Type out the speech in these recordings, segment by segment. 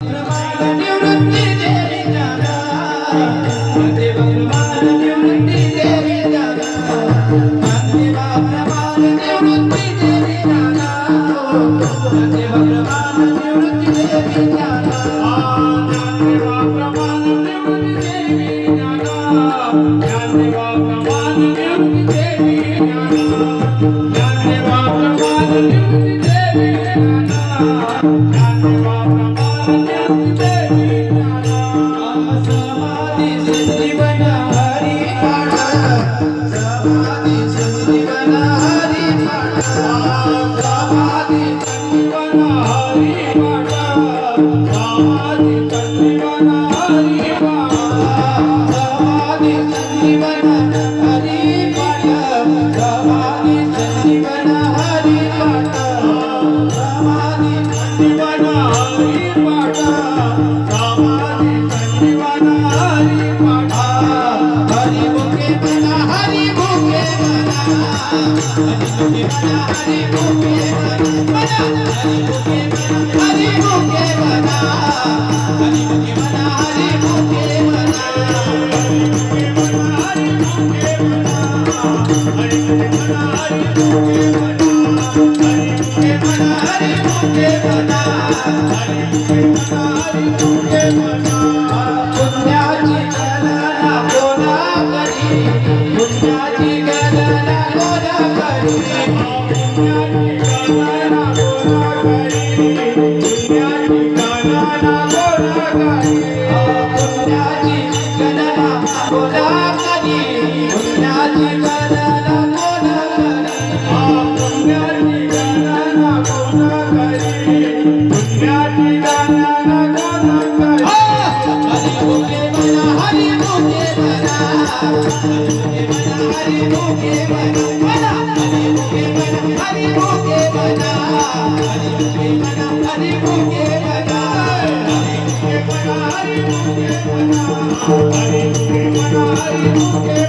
निवृत्ती देवी ज्ञाना देवा प्रमाण निवृत्ती देवी ज्ञाना देवा प्रमाण निवृत्ती देवी ज्ञाना देवा प्रमाण निवृत्ती देवी ज्ञाना देवा प्रमाण निवृत्ती देवी ज्ञाना देवा प्रमाण निवृत्ती देवी ज्ञाना देवा प्रमाण निवृत्ती देवी ज्ञाना देवा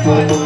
Hare